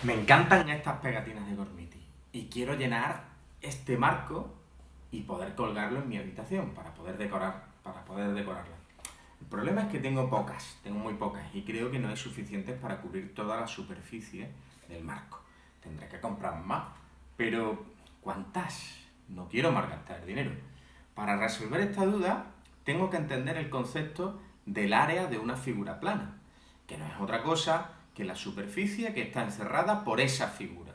Me encantan estas pegatinas de Gormiti y quiero llenar este marco y poder colgarlo en mi habitación para poder decorarla. El problema es que tengo muy pocas y creo que no hay suficientes para cubrir toda la superficie del marco. Tendré que comprar más, pero ¿cuántas? No quiero malgastar dinero. Para resolver esta duda, tengo que entender el concepto del área de una figura plana, que no es otra cosa que la superficie que está encerrada por esa figura.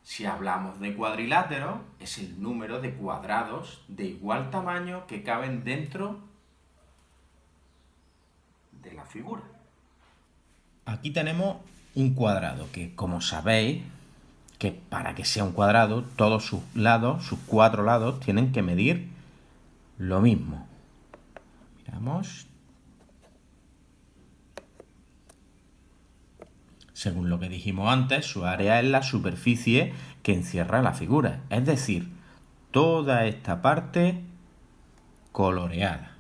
Si hablamos de cuadrilátero, es el número de cuadrados de igual tamaño que caben dentro de la figura. Aquí tenemos un cuadrado que, como sabéis, que para que sea un cuadrado, todos sus lados, sus cuatro lados, tienen que medir lo mismo. Miramos. Según lo que dijimos antes, su área es la superficie que encierra la figura, es decir, toda esta parte coloreada.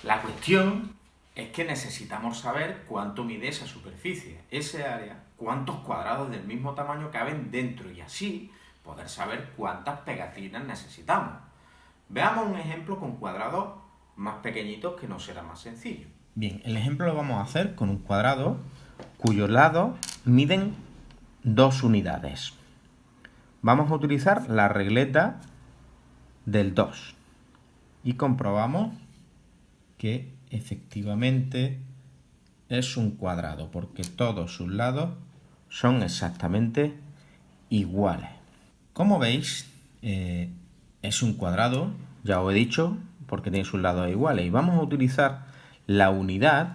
La cuestión es que necesitamos saber cuánto mide esa superficie, ese área, cuántos cuadrados del mismo tamaño caben dentro y así poder saber cuántas pegatinas necesitamos. Veamos un ejemplo con cuadrados más pequeñitos que nos será más sencillo. Bien, el ejemplo lo vamos a hacer con un cuadrado cuyos lados miden 2 unidades. Vamos a utilizar la regleta del 2 y comprobamos que efectivamente es un cuadrado porque todos sus lados son exactamente iguales. Como veis, es un cuadrado, ya os he dicho, porque tiene sus lados iguales. Y vamos a utilizar la unidad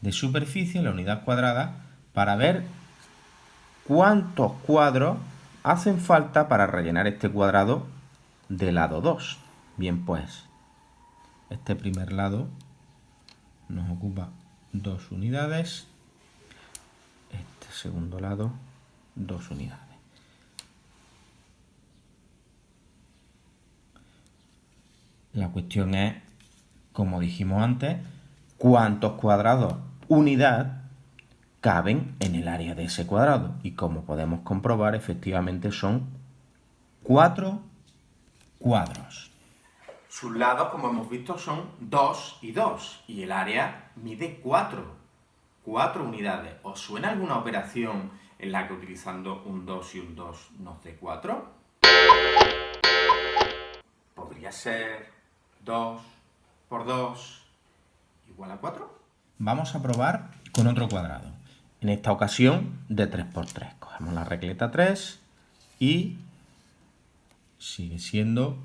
de superficie, la unidad cuadrada, para ver cuántos cuadros hacen falta para rellenar este cuadrado de lado 2. Bien, pues, este primer lado nos ocupa 2 unidades, este segundo lado 2 unidades. La cuestión es, como dijimos antes, cuántos cuadrados unidad caben en el área de ese cuadrado. Y como podemos comprobar, efectivamente son 4 cuadros. Sus lados, como hemos visto, son 2 y 2 y el área mide 4 unidades. ¿Os suena alguna operación en la que utilizando un 2 y un 2 nos dé 4? ¿Podría ser 2 por 2 igual a 4? Vamos a probar con otro cuadrado. En esta ocasión de 3 por 3. Cogemos la regleta 3 y sigue siendo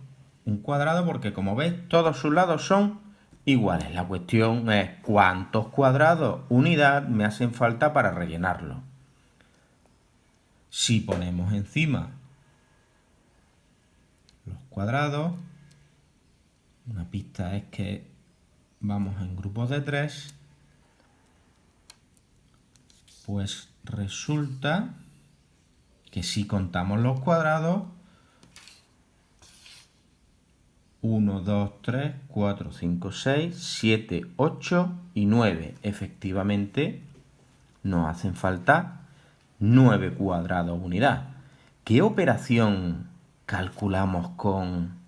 un cuadrado porque, como veis, todos sus lados son iguales. La cuestión es cuántos cuadrados unidad me hacen falta para rellenarlo. Si ponemos encima los cuadrados, una pista es que vamos en grupos de 3, pues resulta que si contamos los cuadrados, 1, 2, 3, 4, 5, 6, 7, 8 y 9. Efectivamente, nos hacen falta 9 cuadrados unidad. ¿Qué operación calculamos con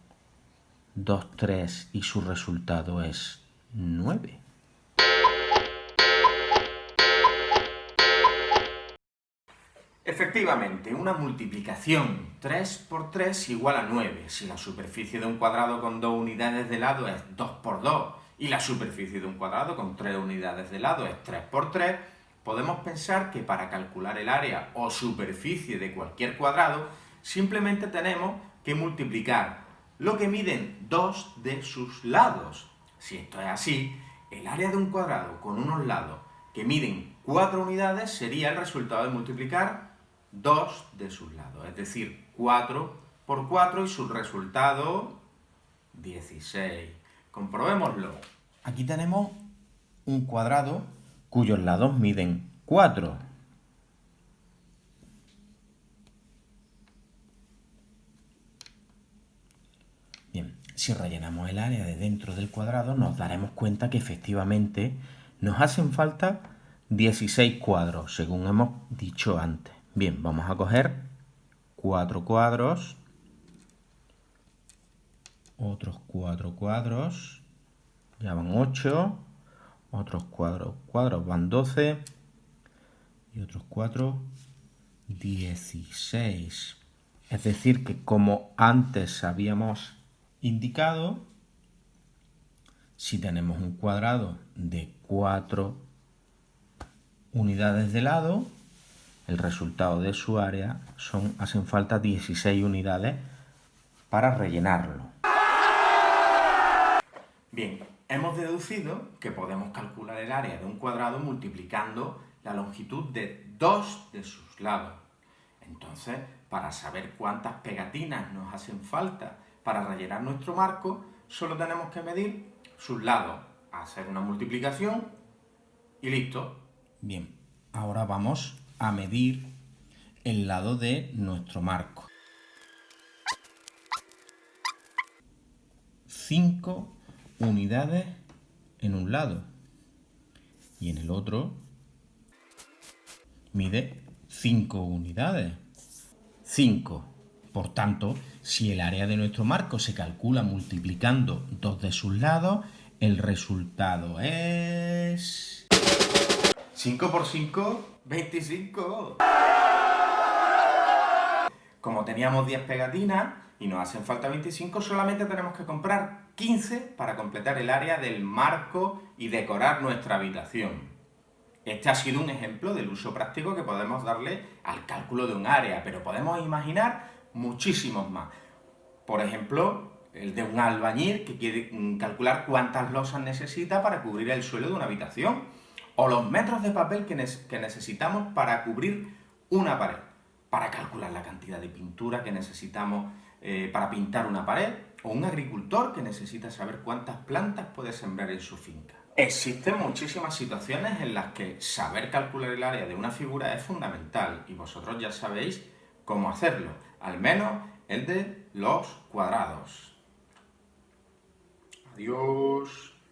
2, 3 y su resultado es 9? Efectivamente, una multiplicación 3 por 3 igual a 9. Si la superficie de un cuadrado con 2 unidades de lado es 2 por 2 y la superficie de un cuadrado con 3 unidades de lado es 3 por 3, podemos pensar que para calcular el área o superficie de cualquier cuadrado, simplemente tenemos que multiplicar lo que miden 2 de sus lados. Si esto es así, el área de un cuadrado con unos lados que miden 4 unidades sería el resultado de multiplicar 2 de sus lados, es decir, 4 por 4 y su resultado 16. Comprobémoslo. Aquí tenemos un cuadrado cuyos lados miden 4. Bien, si rellenamos el área de dentro del cuadrado nos daremos cuenta que efectivamente nos hacen falta 16 cuadros, según hemos dicho antes. Bien, vamos a coger 4 cuadros, otros 4 cuadros, ya van 8, otros 4 cuadros van 12 y otros 4, 16. Es decir, que como antes habíamos indicado, si tenemos un cuadrado de 4 unidades de lado, el resultado de su área hacen falta 16 unidades para rellenarlo. Bien, hemos deducido que podemos calcular el área de un cuadrado multiplicando la longitud de 2 de sus lados. Entonces, para saber cuántas pegatinas nos hacen falta para rellenar nuestro marco, solo tenemos que medir sus lados, hacer una multiplicación y listo. Bien, ahora vamos a medir el lado de nuestro marco. 5 unidades en un lado y en el otro mide 5 unidades. 5. Por tanto, si el área de nuestro marco se calcula multiplicando 2 de sus lados, el resultado es... 5 por 5, 25. Como teníamos 10 pegatinas y nos hacen falta 25, solamente tenemos que comprar 15 para completar el área del marco y decorar nuestra habitación. Este ha sido un ejemplo del uso práctico que podemos darle al cálculo de un área, pero podemos imaginar muchísimos más. Por ejemplo, el de un albañil que quiere calcular cuántas losas necesita para cubrir el suelo de una habitación, o los metros de papel que necesitamos para cubrir una pared, para calcular la cantidad de pintura que necesitamos para pintar una pared, o un agricultor que necesita saber cuántas plantas puede sembrar en su finca. Existen muchísimas situaciones en las que saber calcular el área de una figura es fundamental y vosotros ya sabéis cómo hacerlo, al menos el de los cuadrados. Adiós.